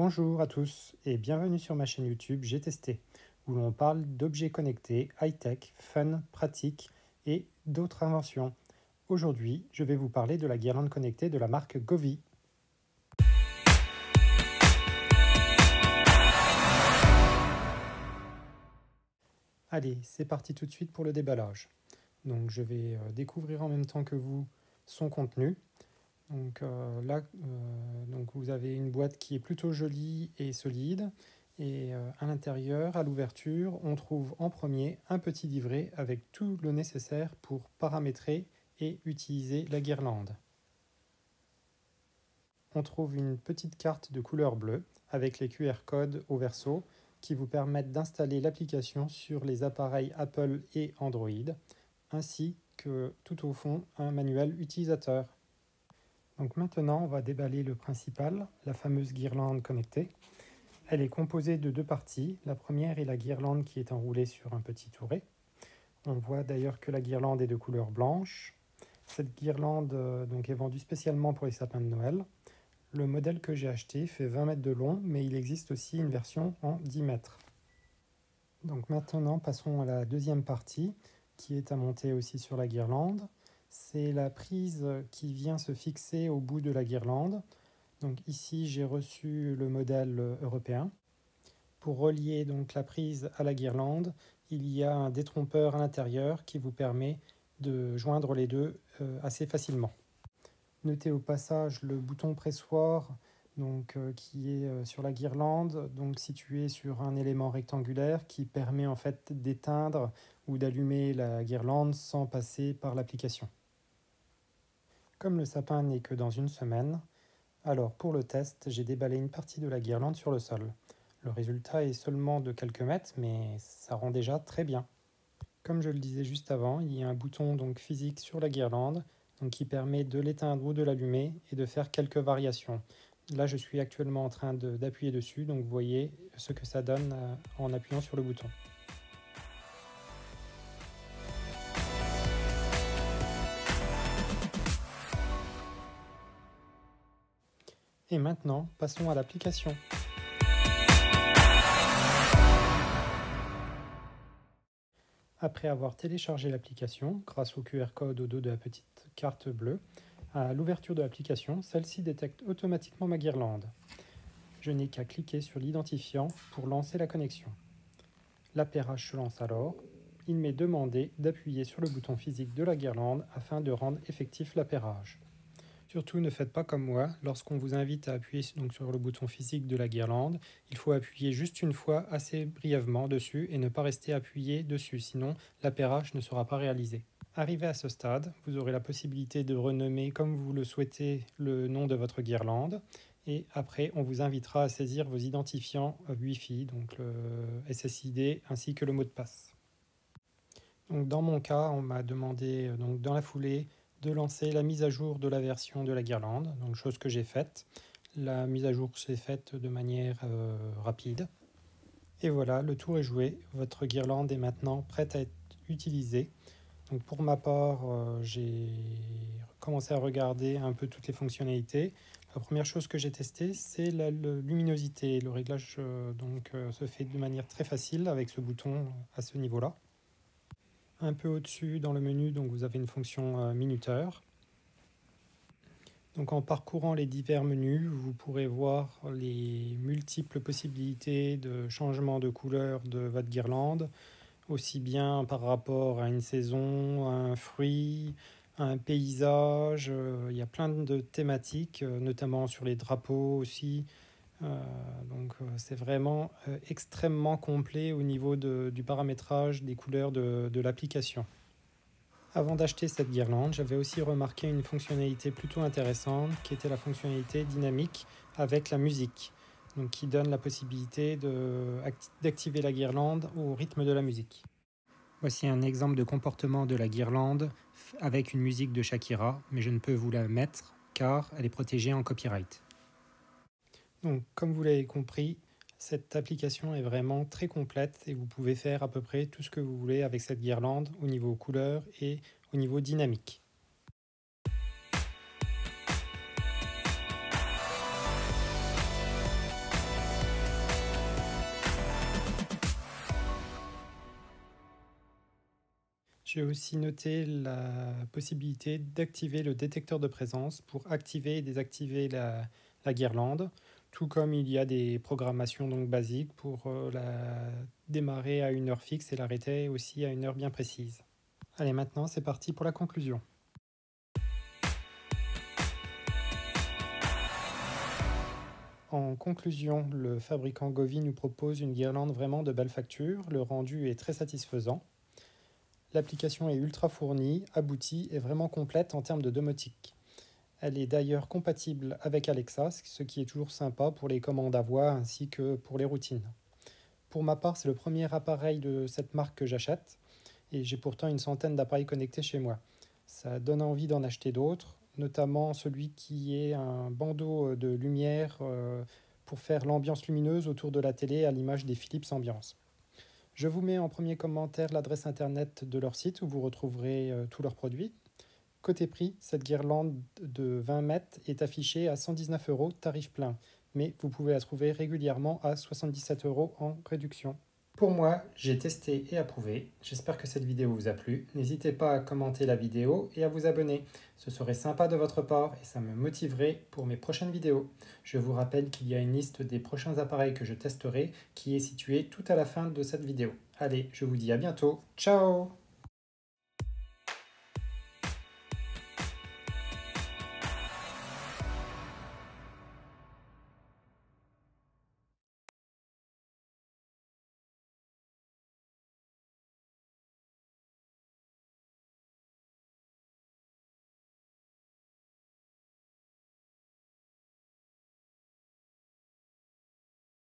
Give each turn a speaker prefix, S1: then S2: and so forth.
S1: Bonjour à tous et bienvenue sur ma chaîne YouTube J'ai testé, où l'on parle d'objets connectés, high-tech, fun, pratiques et d'autres inventions. Aujourd'hui, je vais vous parler de la guirlande connectée de la marque Govee. Allez, c'est parti tout de suite pour le déballage. Donc je vais découvrir en même temps que vous son contenu. Donc donc vous avez une boîte qui est plutôt jolie et solide. Et à l'intérieur, à l'ouverture, on trouve en premier un petit livret avec tout le nécessaire pour paramétrer et utiliser la guirlande. On trouve une petite carte de couleur bleue avec les QR codes au verso qui vous permettent d'installer l'application sur les appareils Apple et Android, ainsi que tout au fond un manuel utilisateur. Donc maintenant, on va déballer le principal, la fameuse guirlande connectée. Elle est composée de deux parties. La première est la guirlande qui est enroulée sur un petit touret. On voit d'ailleurs que la guirlande est de couleur blanche. Cette guirlande donc est vendue spécialement pour les sapins de Noël. Le modèle que j'ai acheté fait 20 mètres de long, mais il existe aussi une version en 10 mètres. Donc maintenant, passons à la deuxième partie, qui est à monter aussi sur la guirlande. C'est la prise qui vient se fixer au bout de la guirlande. Donc ici, j'ai reçu le modèle européen. Pour relier donc la prise à la guirlande, il y a un détrompeur à l'intérieur qui vous permet de joindre les deux assez facilement. Notez au passage le bouton pressoir qui est sur la guirlande, donc situé sur un élément rectangulaire qui permet en fait d'éteindre ou d'allumer la guirlande sans passer par l'application. Comme le sapin n'est que dans une semaine, alors pour le test, j'ai déballé une partie de la guirlande sur le sol. Le résultat est seulement de quelques mètres, mais ça rend déjà très bien. Comme je le disais juste avant, il y a un bouton donc physique sur la guirlande qui permet de l'éteindre ou de l'allumer et de faire quelques variations. Là, je suis actuellement en train d'appuyer dessus, donc vous voyez ce que ça donne en appuyant sur le bouton. Et maintenant, passons à l'application. Après avoir téléchargé l'application, grâce au QR code au dos de la petite carte bleue, à l'ouverture de l'application, celle-ci détecte automatiquement ma guirlande. Je n'ai qu'à cliquer sur l'identifiant pour lancer la connexion. L'appairage se lance alors. Il m'est demandé d'appuyer sur le bouton physique de la guirlande afin de rendre effectif l'appairage. Surtout, ne faites pas comme moi. Lorsqu'on vous invite à appuyer sur le bouton physique de la guirlande, il faut appuyer juste une fois assez brièvement dessus et ne pas rester appuyé dessus, sinon l'appairage ne sera pas réalisé. Arrivé à ce stade, vous aurez la possibilité de renommer comme vous le souhaitez le nom de votre guirlande et après on vous invitera à saisir vos identifiants Wi-Fi, donc le SSID ainsi que le mot de passe. Donc dans mon cas, on m'a demandé dans la foulée de lancer la mise à jour de la version de la guirlande, donc chose que j'ai faite. La mise à jour s'est faite de manière rapide. Et voilà, le tour est joué. Votre guirlande est maintenant prête à être utilisée. Donc pour ma part, j'ai commencé à regarder un peu toutes les fonctionnalités. La première chose que j'ai testée, c'est la luminosité. Le réglage se fait de manière très facile avec ce bouton à ce niveau-là. Un peu au-dessus dans le menu, vous avez une fonction minuteur. Donc en parcourant les divers menus, vous pourrez voir les multiples possibilités de changement de couleur de votre guirlande, aussi bien par rapport à une saison, à un fruit, à un paysage. Il y a plein de thématiques, notamment sur les drapeaux aussi. C'est vraiment extrêmement complet au niveau du paramétrage des couleurs de l'application. Avant d'acheter cette guirlande, j'avais aussi remarqué une fonctionnalité plutôt intéressante qui était la fonctionnalité dynamique avec la musique, qui donne la possibilité d'activer la guirlande au rythme de la musique. Voici un exemple de comportement de la guirlande avec une musique de Shakira, mais je ne peux vous la mettre car elle est protégée en copyright. Donc, comme vous l'avez compris, cette application est vraiment très complète et vous pouvez faire à peu près tout ce que vous voulez avec cette guirlande au niveau couleur et au niveau dynamique. J'ai aussi noté la possibilité d'activer le détecteur de présence pour activer et désactiver la guirlande, tout comme il y a des programmations donc basiques pour la démarrer à une heure fixe et l'arrêter aussi à une heure bien précise. Allez, maintenant c'est parti pour la conclusion. En conclusion, le fabricant Govee nous propose une guirlande vraiment de belle facture, le rendu est très satisfaisant. L'application est ultra fournie, aboutie et vraiment complète en termes de domotique. Elle est d'ailleurs compatible avec Alexa, ce qui est toujours sympa pour les commandes à voix ainsi que pour les routines. Pour ma part, c'est le premier appareil de cette marque que j'achète et j'ai pourtant une centaine d'appareils connectés chez moi. Ça donne envie d'en acheter d'autres, notamment celui qui est un bandeau de lumière pour faire l'ambiance lumineuse autour de la télé à l'image des Philips Ambiance. Je vous mets en premier commentaire l'adresse internet de leur site où vous retrouverez tous leurs produits. Côté prix, cette guirlande de 20 mètres est affichée à 119 € tarif plein, mais vous pouvez la trouver régulièrement à 77 € en réduction. Pour moi, j'ai testé et approuvé. J'espère que cette vidéo vous a plu. N'hésitez pas à commenter la vidéo et à vous abonner. Ce serait sympa de votre part et ça me motiverait pour mes prochaines vidéos. Je vous rappelle qu'il y a une liste des prochains appareils que je testerai qui est située tout à la fin de cette vidéo. Allez, je vous dis à bientôt. Ciao!